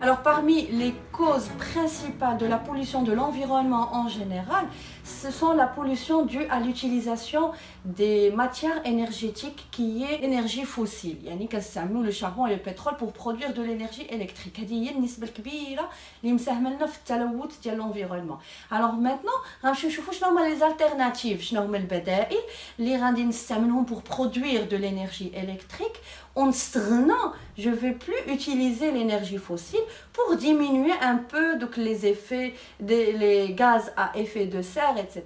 Alors parmi les causes principales de la pollution de l'environnement en général, ce sont la pollution due à l'utilisation des matières énergétiques qui est énergie fossile. يعني كنستعملوا le charbon et le pétrole pour produire de l'énergie électrique. هذه هي النسبة الكبيرة اللي مساهمة لنا في التلوث ديال l'environnement. Alors maintenant غنمشيو نشوفوا شنو هما les alternatives, شنو هما البدائل اللي غادي نستعملوهم pour produire de l'énergie électrique. En stagnant, je ne vais plus utiliser l'énergie fossile pour diminuer un peu donc, les effets les gaz à effet de serre, etc.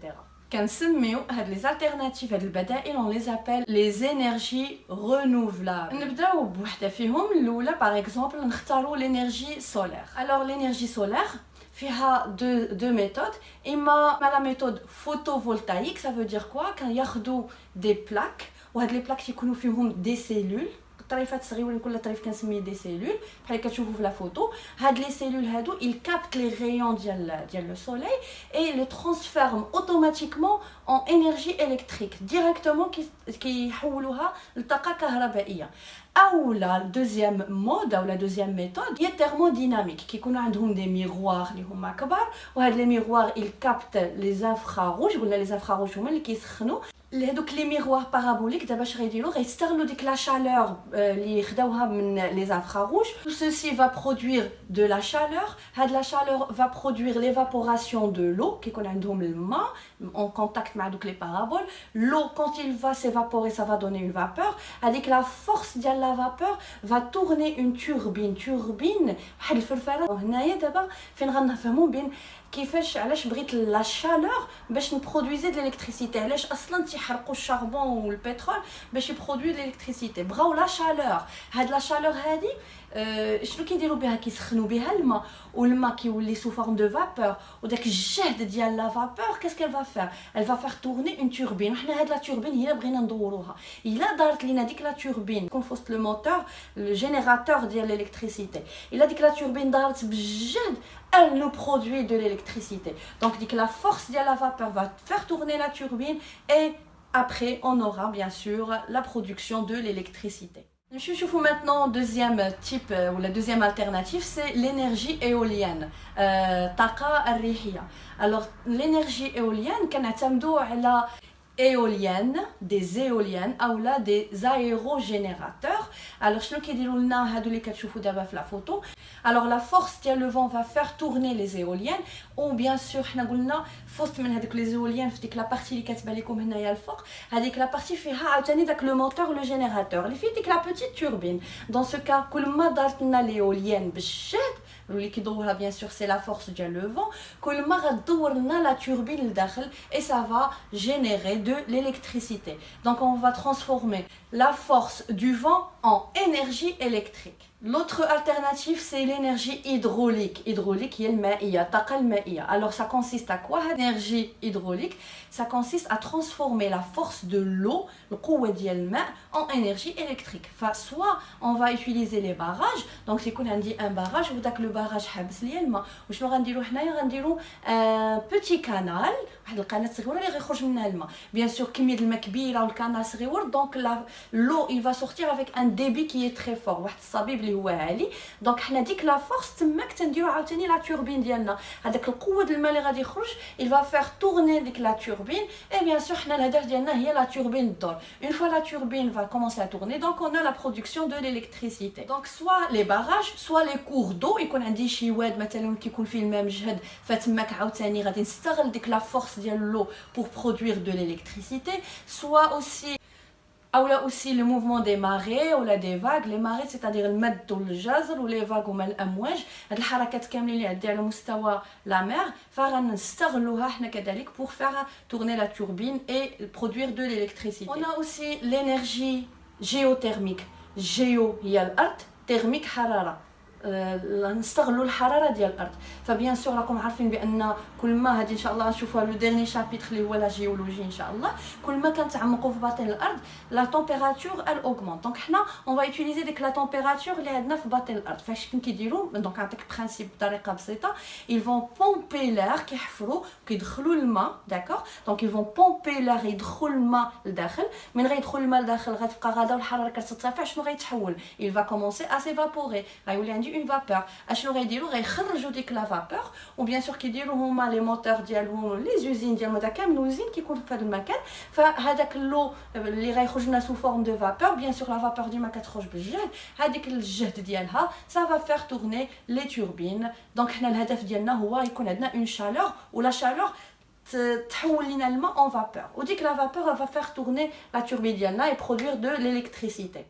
Les alternatives on les appelle les énergies renouvelables. Par exemple, l'énergie solaire. Alors l'énergie solaire, il y a deux méthodes. Il y a la méthode photovoltaïque, ça veut dire quoi? Quand il y a des plaques, les plaques qui ont des cellules. الطريفات صغيره كل طريف كنسميه دي سيلول بحال كتشوفوا في لا فوتو. هاد لي سيلول هادو ils captent les rayons ديال le soleil et les transforment automatiquement en énergie électrique directement كيحولوها لطاقه كهربائيه. او لا deuxième mode ou la deuxième méthode هي thermodynamique كيكونوا عندهم des miroirs اللي هما كبار وهاد لي miroirs ils captent les infrarouges. قلنا les infrarouges هما اللي كيسخنوا هذوك لي ميغوار بارابوليك. دابا اش غيديروا غيستغلوا ديك لا شالور اللي خداوها من لي انفراروج. Ceci va produire de la chaleur. هاد la chaleur va produire l'évaporation de l'eau كيكون عندهم الماء en contact مع دوك لي بارابول. L'eau quand il va s'évaporer ça va donner une vapeur. هذيك la force ديال la vapeur va tourner une turbine بحال الفرفره. وهنايا دابا فين غنفهموا بين كيفاش علاش بغيت لا شالور باش نبرودويزي د الالكتريسيتي. علاش اصلا تيحرقوا الشاربون والبترول باش يبرودوي الالكتريسيتي. بغاو لا شالور. هاد لا شالور هادي شنو كيديروا بها؟ كيسخنوا بها الماء والماء كيولي سو فورم دو فابور. وداك الجهد ديال لا فابور كاس كيل فا فير؟ elle va faire tourner une turbine. وحنا هاد لا توربين هي بغينا ندوروها. الا دارت لينا ديك لا توربين كون فوسط لو موتور لو جينيراتور ديال الالكتريسيتي. الا ديك لا توربين دارت بالجهد elle nous produit de l'électricité. Donc la force de la vapeur va faire tourner la turbine et après on aura bien sûr la production de l'électricité. Je vous maintenant deuxième type ou la deuxième alternative, c'est l'énergie éolienne. طاقة الريحية. Alors l'énergie éolienne كنعتمدوا على éoliennes, des éoliennes ou là des aérogénérateurs. Alors شنو كيديروا لنا هادو اللي كتشوفوا دابا في لا فوتو؟ Alors la force ديال le vent va faire tourner les éoliennes ou bien sûr حنا قلنا فوسط من هذوك les éoliennes في ديك لا بارتي اللي كتبان لكم هنايا الفوق. هذيك لا بارتي فيها عاوتاني داك لو موتور لو جينيراتور اللي فيه ديك لا بوتيت توربين. Dans ce cas كل ما دارت لنا l'éolienne بالجهد اللي كيدورها bien sûr c'est la force ديال le vent. كل ما غدور لنا la turbine لداخل et ça va générer de l'électricité. Donc on va transformer la force du vent en énergie électrique. L'autre alternative c'est l'énergie hydraulique. Hydraulique هي المائية, طاقة المائية. Alors ça consiste à quoi? L'énergie hydraulique, ça consiste à transformer la force de l'eau, القوة ديال الماء, en énergie électrique. Soit on va utiliser les barrages. Donc c'est qu'on a dit un barrage وداك le barrage حابس ليا الماء. وشنو غنديروا حنايا؟ غنديروا un petit canal, واحد القناة صغيرة اللي غيخرج منها الماء. Bien sûr كمية الماء كبيرة والكانال صغير. Donc l'eau il va sortir avec un débit qui est très fort. واحد الصبيب اللي هو عالي. دونك حنا ديك لا فورس تماك تنديرو عاوتاني لا توربين ديالنا. هذاك القوه ديال الماء اللي غادي يخرج il va faire tourner ديك لا توربين et bien sûr حنا الهدف ديالنا هي لا توربين الدور. Une fois la turbine va commencer à tourner donc on a la production de l'électricité. Donc soit les barrages soit les cours d'eau. يكون عندي شي واد مثلا كيكون فيه الماء مجهد فتماك عاوتاني غادي نستغل ديك لا فورس ديال لو pour produire de l'électricité. Soit aussi ou là aussi le mouvement des marées ou là des vagues. Les marées c'est-à-dire المد والجزر و les vagues هما الامواج. هاد الحركات كاملين اللي عندي على مستوى لا مير فغنستغلوها حنا كذلك pour faire tourner la turbine et produire de l'électricité. On a aussi l'énergie géothermique. géo هي الارض, thermique حراره. نستغلوا الحراره ديال الارض. فبيان سور راكم عارفين بان كل ما هذه ان شاء الله نشوفوها لو ديرني شابيتر اللي هو لا جيولوجي ان شاء الله. كل ما كنتعمقوا في باطن الارض لا تمبيراتور ال اوغمونت. دونك حنا اون فا يوتيليزي ديك لا تمبيراتور اللي عندنا في باطن الارض. فاش كيديروا دونك نعطيك برينسيپ بطريقه بسيطه. ils vont pomper l'air كيحفروا كيدخلوا الماء داكوغ. دونك ils vont pomper l'air يدخل الماء لداخل. من غيدخل الماء لداخل غتبقى غاده والحراره كترتفع. شنو غيتحول؟ il va commencer à s'évaporer. غيولي عندي une vapeur. اشنو غيديروا غيخرجوا ديك لا فابور وبيان سور كيديروا هما لي موتور ديالهم لي زوزين ديالهم هذا كامل وزين كيكون في هذا المكان فهذاك اللو اللي غيخرج لنا سو فورم دو فابور بيان سور لا فابور ديما كتخرج بالجهد هذيك الجهد ديالها سا فا فير تورني لي توربين دونك حنا الهدف ديالنا هو يكون عندنا اون شالور ولا شالور تحول لنا الماء en vapeur وديك لا vapeur va faire tourner la turbine ديالنا et produire de l'électricité.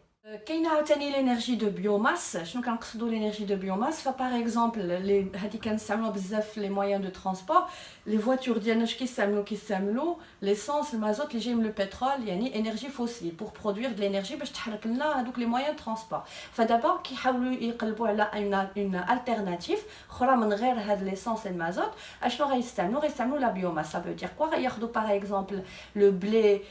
كاينه عاوتاني لينيرجي دو بيوماس شنو كنقصدوا لينيرجي دو بيوماس فبار اكزومبل لي هادي كنستعملوها بزاف لي مويان دو ترونسبور لي فواتور ديالنا اش كيستعملوا ليسونس المازوت اللي جاي من لو بترول يعني انرجي فوسيل بور برودوير د لينيرجي باش تحرك لنا هذوك لي مويان ترونسبور فدابا كيحاولوا يقلبوا على اون التيرناتيف اخرى من غير هاد ليسونس المازوت اشنو غيستعملوا لا بيوماس سا فو دير كوا غياخذوا باغ اكزومبل لو بلي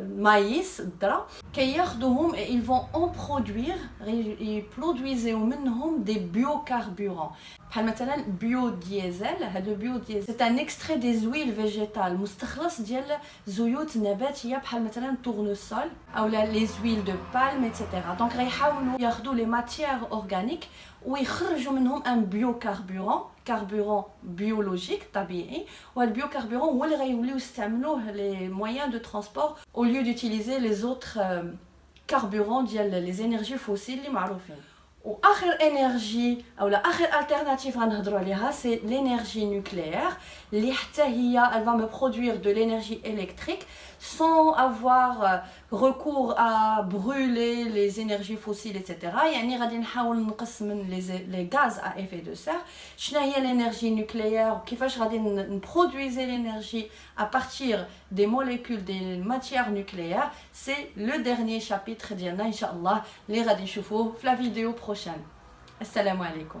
المايس الذره كياخذوهم et ils vont en produire يبرودويزيو منهم دي بيوكاربورون بحال مثلا بيو ديزل هذا بيو ديزل سي ان اكستري دي زويل فيجيتال مستخلص ديال زيوت نباتيه بحال مثلا تورنسول او لي زويل دو بالم ايتترا دونك غيحاولوا ياخذوا لي ماتيير اورغانيك ويخرجوا منهم ان بيوكاربورون كاربورون بيولوجيك طبيعي وهذا البيوكاربورون هو اللي غيوليو يستعملوه لي مويان دو ترونسبور او ليو دوتيليزي لي زوتر كاربورون ديال لي زينيرجي فوسيل اللي معروفين. واخر انرجي او اخر التيرناتيف غنهضروا عليها سي لينيرجي نوكليير اللي حتى هي elle va me produire de l'énergie électrique sans avoir recours à brûler les énergies fossiles etc. يعني غادي نحاول نقص من les gaz à effet de serre. شنو هي l'énergie nucléaire وكيفاش غادي نبرودويزي l'énergie à partir des molécules des matières nucléaires c'est le dernier chapitre ديالنا ان شاء الله اللي غادي نشوفوه في la vidéo prochaine. السلام عليكم.